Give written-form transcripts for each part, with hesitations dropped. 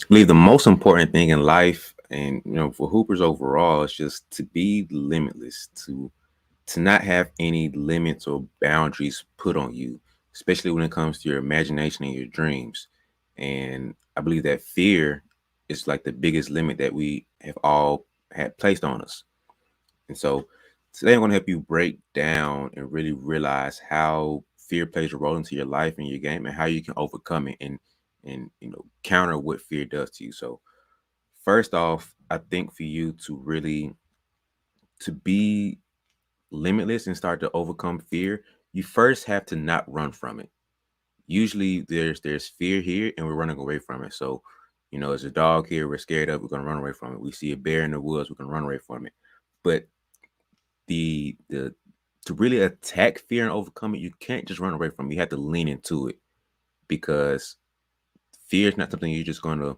I believe the most important thing in life, and for hoopers overall, is just to be limitless, to not have any limits or boundaries put on you, especially when it comes to your imagination and your dreams. And I believe that fear is like the biggest limit that we have all had placed on us. And so today I'm going to help you break down and really realize how fear plays a role into your life and your game, and how you can overcome it and counter what fear does to you. So first off, I think for you to really to be limitless and start to overcome fear, you first have to not run from it. Usually there's fear here and we're running away from it. So, as a dog here, we're scared of, we're gonna run away from it. We see a bear in the woods, we're gonna run away from it. But the to really attack fear and overcome it, you can't just run away from it. You have to lean into it, because fear is not something you're just gonna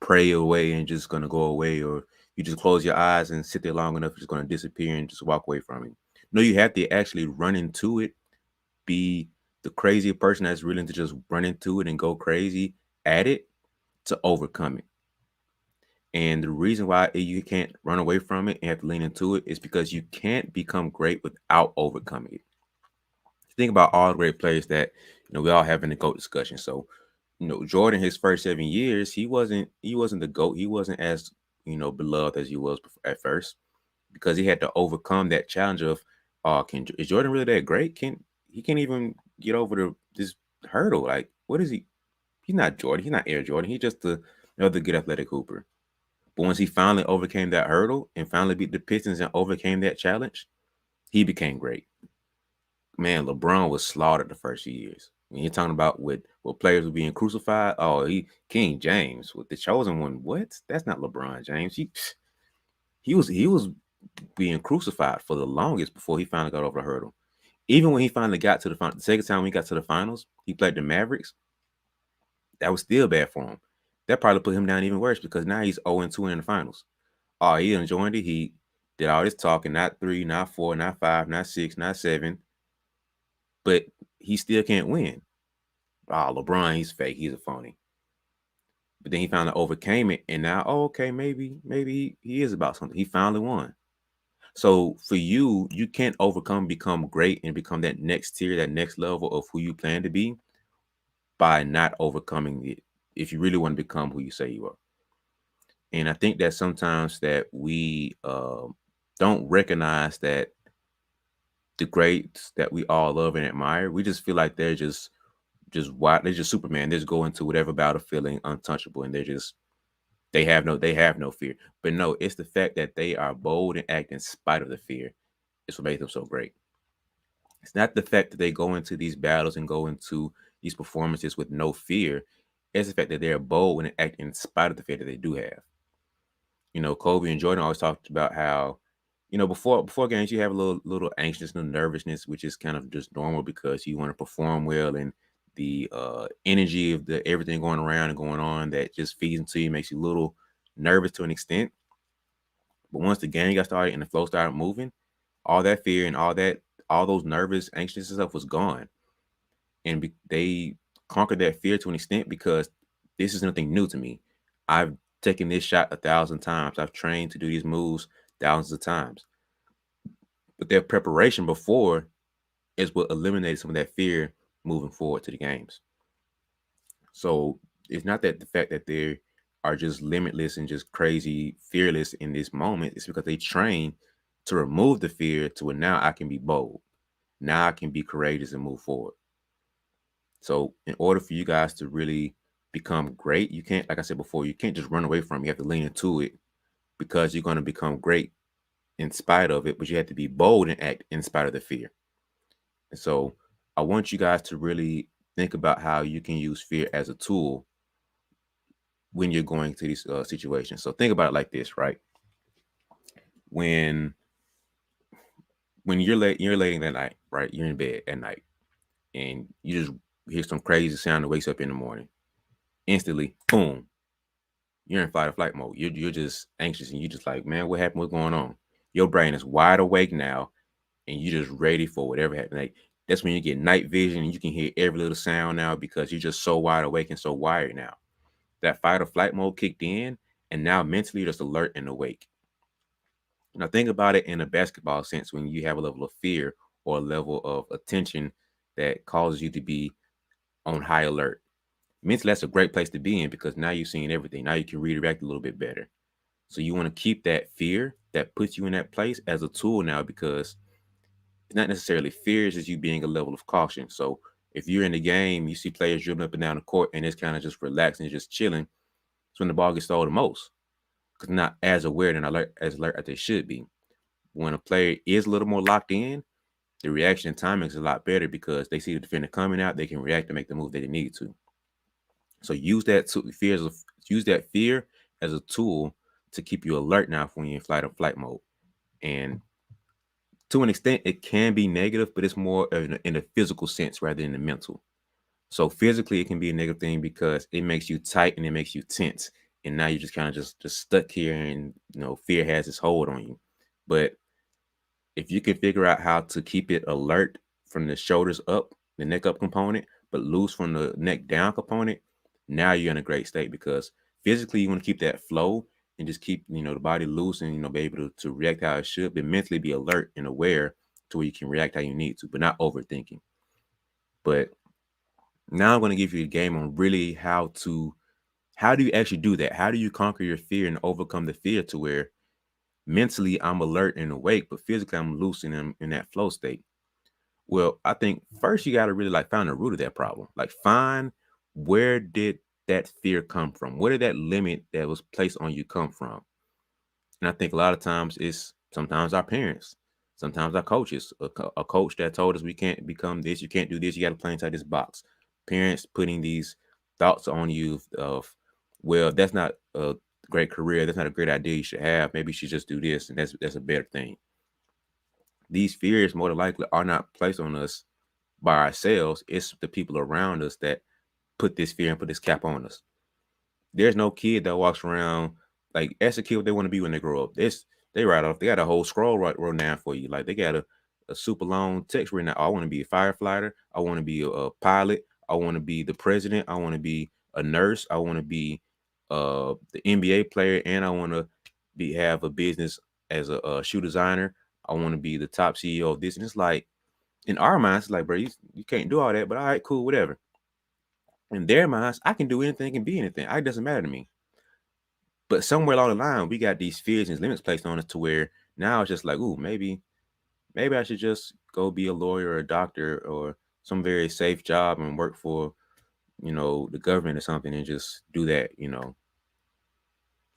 pray away and just gonna go away, or you just close your eyes and sit there long enough, it's just gonna disappear and just walk away from it. No, you have to actually run into it, be the crazy person that's willing to just run into it and go crazy at it to overcome it. And the reason why you can't run away from it and have to lean into it is because you can't become great without overcoming it. Think about all the great players that we all have in the GOAT discussion. So, Jordan, his first 7 years, he wasn't the GOAT. He wasn't as beloved as he was at first, because he had to overcome that challenge of, is Jordan really that great? He can't even get over this hurdle? Like, what is he? He's not Jordan. He's not Air Jordan. He's just another good athletic hooper. But once he finally overcame that hurdle and finally beat the Pistons and overcame that challenge, he became great. Man, LeBron was slaughtered the first few years. When you're talking about what players were being crucified, he King James with the chosen one. What? That's not LeBron James. He was being crucified for the longest before he finally got over the hurdle. Even when he finally got to the second time he got to the finals, he played the Mavericks. That was still bad for him. That probably put him down even worse, because now he's 0-2 in the finals. Oh, he enjoying the heat, did all this talking, not 3, not 4, not 5, not 6, not 7, but he still can't win. LeBron, he's fake. He's a phony. But then he finally overcame it, and now, okay, maybe he is about something. He finally won. So for you, you can't become great, and become that next tier, that next level of who you plan to be, by not overcoming it, if you really want to become who you say you are. And I think that sometimes that we don't recognize that the greats that we all love and admire, we just feel like they're just wild, they're just Superman. They just go into whatever battle feeling untouchable, and they have no fear. But no, it's the fact that they are bold and act in spite of the fear. It's what makes them so great. It's not the fact that they go into these battles and go into these performances with no fear. It's the fact that they're bold and act in spite of the fear that they do have. Kobe and Jordan always talked about how, before games you have a little anxiousness, little nervousness, which is kind of just normal, because you want to perform well, and the energy of the everything going around and going on that just feeds into you makes you a little nervous to an extent. But once the game got started and the flow started moving, all that fear and all those nervous, anxious stuff was gone, and they conquered that fear to an extent, because this is nothing new to me. I've taken this shot 1,000 times. I've trained to do these moves thousands of times. But their preparation before is what eliminated some of that fear moving forward to the games. So it's not that the fact that they are just limitless and just crazy fearless in this moment. It's because they train to remove the fear to where now I can be bold. Now I can be courageous and move forward. So in order for you guys to really become great, you can't, like I said before, you can't just run away from it. You have to lean into it, because you're going to become great in spite of it, but you have to be bold and act in spite of the fear. And so I want you guys to really think about how you can use fear as a tool when you're going to these situations. So think about it like this, right? When you're laying that night, right? You're in bed at night, and you just hear some crazy sound that wakes up in the morning. Instantly, boom, you're in fight or flight mode. You're just anxious, and you just like, man, what happened? What's going on? Your brain is wide awake now, and you're just ready for whatever happened. Like, that's when you get night vision, and you can hear every little sound now, because you're just so wide awake and so wired now. That fight or flight mode kicked in, and now mentally you're just alert and awake. Now think about it in a basketball sense when you have a level of fear or a level of attention that causes you to be on high alert. Mentally, that's a great place to be in because now you're seeing everything. Now you can redirect a little bit better. So you want to keep that fear that puts you in that place as a tool now because it's not necessarily fear, it's just you being a level of caution. So if you're in the game, you see players dribbling up and down the court and it's kind of just relaxing, just chilling. It's when the ball gets stole the most because not as aware and alert as they should be. When a player is a little more locked in, the reaction timing is a lot better because they see the defender coming out, they can react and make the move that they need to. So use that fear as a tool to keep you alert now when you're in flight or flight mode. And to an extent, it can be negative, but it's more in a physical sense rather than the mental. So physically, it can be a negative thing because it makes you tight and it makes you tense, and now you're just kind of just stuck here, and fear has its hold on you. But if you can figure out how to keep it alert from the shoulders up, the neck up component, but loose from the neck down component, now you're in a great state because physically you want to keep that flow and just keep the body loose and be able to react how it should, but mentally be alert and aware to where you can react how you need to, but not overthinking. But now I'm going to give you a game on really how do you actually do that? How do you conquer your fear and overcome the fear to where mentally I'm alert and awake, but physically I'm loose and in that flow state? Well, I think first you got to really like find the root of that problem. Like find where did that fear come from? Where did that limit that was placed on you come from? And I think a lot of times it's sometimes our parents, sometimes our coaches, a coach that told us we can't become this, you can't do this, you got to play inside this box. Parents putting these thoughts on you of, well, that's not a great career, that's not a great idea you should have. Maybe you should just do this, and that's a better thing. These fears more than likely are not placed on us by ourselves. It's the people around us that put this fear and put this cap on us. There's no kid that walks around like ask a kid what they want to be when they grow up. They write off. They got a whole scroll wrote down for you. Like they got a super long text written out. I want to be a firefighter. I want to be a pilot. I want to be the president. I want to be a nurse. I want to be the NBA player, and I want to be have a business as a shoe designer. I want to be the top CEO of this. And it's like in our minds, it's like, bro, you can't do all that. But all right, cool, whatever. In their minds, I can do anything and be anything. It doesn't matter to me. But somewhere along the line, we got these fears and limits placed on us to where now it's just like, ooh, maybe I should just go be a lawyer or a doctor or some very safe job and work for, the government or something and just do that.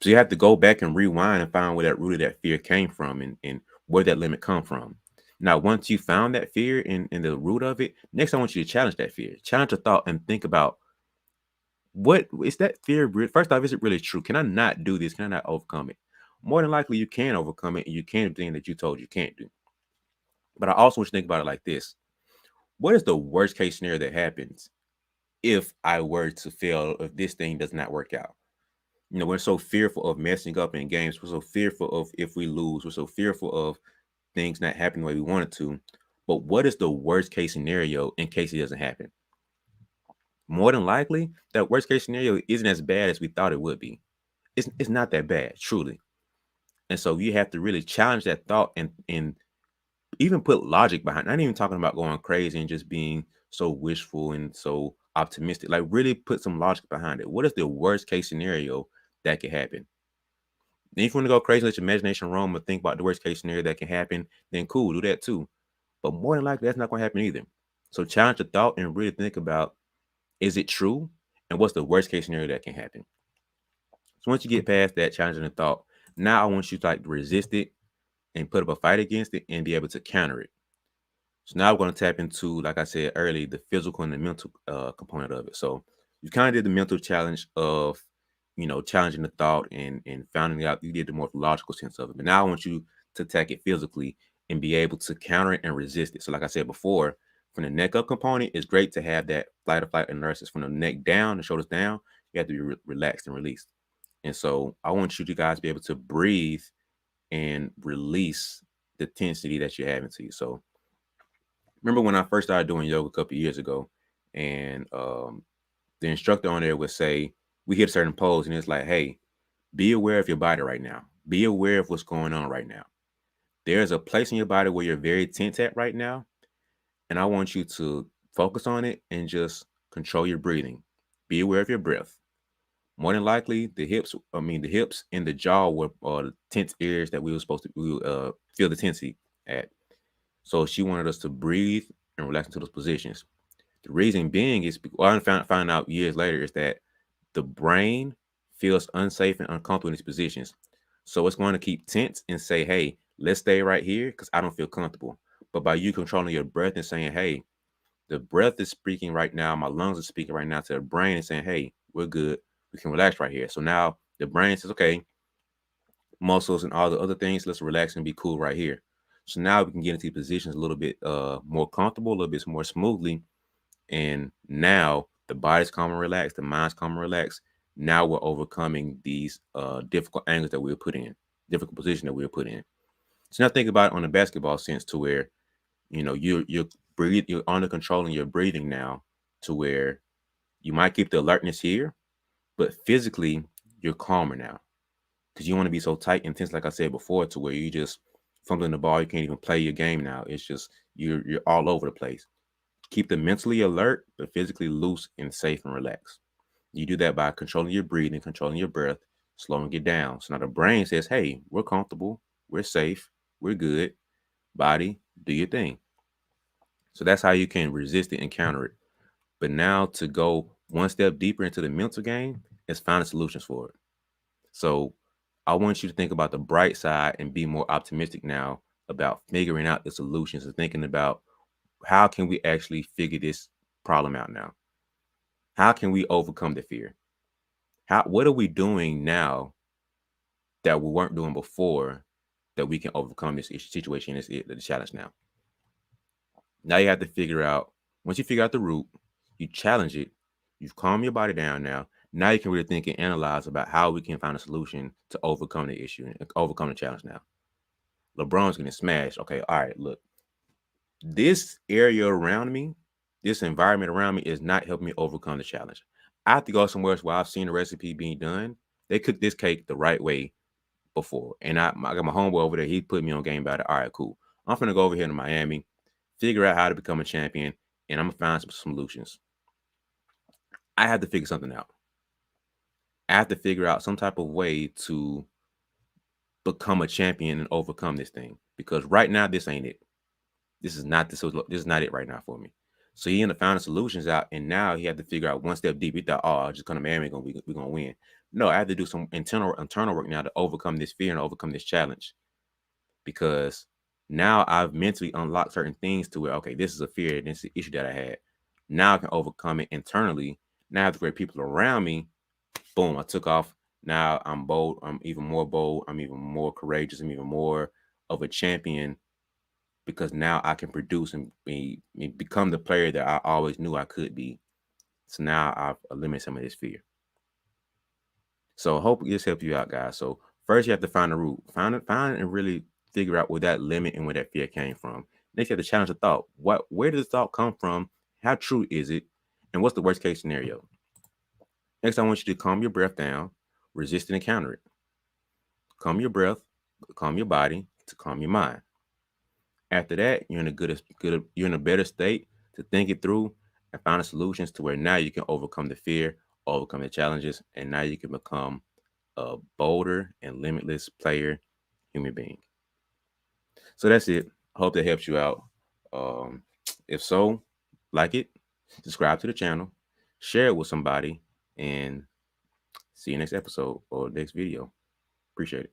So you have to go back and rewind and find where that root of that fear came from and where that limit come from. Now, once you found that fear and the root of it, next I want you to challenge that fear. Challenge the thought and think about what is that fear? First off, is it really true? Can I not do this? Can I not overcome it? More than likely, you can overcome it and you can do things that you told you can't do. But I also want you to think about it like this. What is the worst case scenario that happens if I were to fail, if this thing does not work out? We're so fearful of messing up in games. We're so fearful of if we lose. We're so fearful of things not happening the way we want it to. But what is the worst case scenario in case it doesn't happen? More than likely, that worst case scenario isn't as bad as we thought it would be. It's not that bad, truly. And so you have to really challenge that thought and even put logic behind it. Not even talking about going crazy and just being so wishful and so optimistic. Like really put some logic behind it. What is the worst case scenario that could happen? And if you want to go crazy, let your imagination roam and think about the worst case scenario that can happen, then cool, do that too. But more than likely, that's not going to happen either. So challenge the thought and really think about, is it true? And what's the worst case scenario that can happen? So once you get past that challenging the thought, now I want you to like resist it and put up a fight against it and be able to counter it. So now we're going to tap into, like I said earlier, the physical and the mental component of it. So you kind of did the mental challenge of, challenging the thought and finding out you did the more logical sense of it. But now I want you to attack it physically and be able to counter it and resist it. So like I said before, from the neck up component, it's great to have that flight or flight inertia. From the neck down, the shoulders down, you have to be relaxed and released. And so I want you to guys be able to breathe and release the tensity that you're having to you. So remember when I first started doing yoga a couple of years ago, and the instructor on there would say, we hit a certain pose, and it's like, hey, be aware of your body right now. Be aware of what's going on right now. There's a place in your body where you're very tense at right now, and I want you to focus on it and just control your breathing. Be aware of your breath. More than likely, the hips and the jaw were the tense areas that we were supposed to feel the tensity at. So she wanted us to breathe and relax into those positions. The reason being is, what I found out years later, is that the brain feels unsafe and uncomfortable in these positions. So it's going to keep tense and say, hey, let's stay right here because I don't feel comfortable. But by you controlling your breath and saying, hey, the breath is speaking right now, my lungs are speaking right now to the brain and saying, hey, we're good. We can relax right here. So now the brain says, okay, muscles and all the other things, let's relax and be cool right here. So now we can get into positions a little bit more comfortable, a little bit more smoothly. And now the body's calm and relaxed, the mind's calm and relaxed. Now we're overcoming these difficult angles that we were put in, difficult position that we were put in. So now think about it on a basketball sense, to where you're under controlling your breathing now, to where you might keep the alertness here, but physically you're calmer now, because you want to be so tight and tense, like I said before, to where you just fumbling the ball, you can't even play your game now. It's just you're all over the place. Keep them mentally alert, but physically loose and safe and relaxed. You do that by controlling your breathing, controlling your breath, slowing it down. So now the brain says, hey, we're comfortable, we're safe, we're good. Body, do your thing. So that's how you can resist it and counter it. But now, to go one step deeper into the mental game, is finding solutions for it. So I want you to think about the bright side and be more optimistic now about figuring out the solutions, and thinking about, how can we actually figure this problem out now? How can we overcome the fear? What are we doing now that we weren't doing before, that we can overcome this situation, the challenge now? Now you have to figure out, once you figure out the root, you challenge it, you've calmed your body down now. Now you can really think and analyze about how we can find a solution to overcome the issue and overcome the challenge now. LeBron's getting smashed. Okay, all right, look, this area around me, this environment around me is not helping me overcome the challenge. I have to go somewhere else where I've seen the recipe being done. They cooked this cake the right way before. And I got my homeboy over there. He put me on game about it. All right, cool. I'm going to go over here to Miami, figure out how to become a champion, and I'm going to find some solutions. I have to figure something out. I have to figure out some type of way to become a champion and overcome this thing. Because right now, this ain't it. This is not it right now for me. So he ended up finding solutions out, and now he had to figure out one step deep. He thought, oh, just come to Miami, we're gonna win. No, I have to do some internal work now to overcome this fear and overcome this challenge, because now I've mentally unlocked certain things to where, okay, this is a fear and this is an issue that I had. Now I can overcome it internally. Now I have to create people around me. Boom, I took off. Now I'm bold. I'm even more bold. I'm even more courageous. I'm even more of a champion, because now I can produce and become the player that I always knew I could be. So now I've eliminated some of this fear. So I hope this helped you out, guys. So first you have to find the root. Find it and really figure out where that limit and where that fear came from. Next you have to challenge the thought. Where did the thought come from? How true is it? And what's the worst case scenario? Next, I want you to calm your breath down, resist it and counter it. Calm your breath, calm your body, to calm your mind. After that, you're in a better state to think it through and find solutions to where now you can overcome the fear, overcome the challenges, and now you can become a bolder and limitless player, human being. So that's it. I hope that helps you out. If so, like it, subscribe to the channel, share it with somebody, and see you next episode or next video. Appreciate it.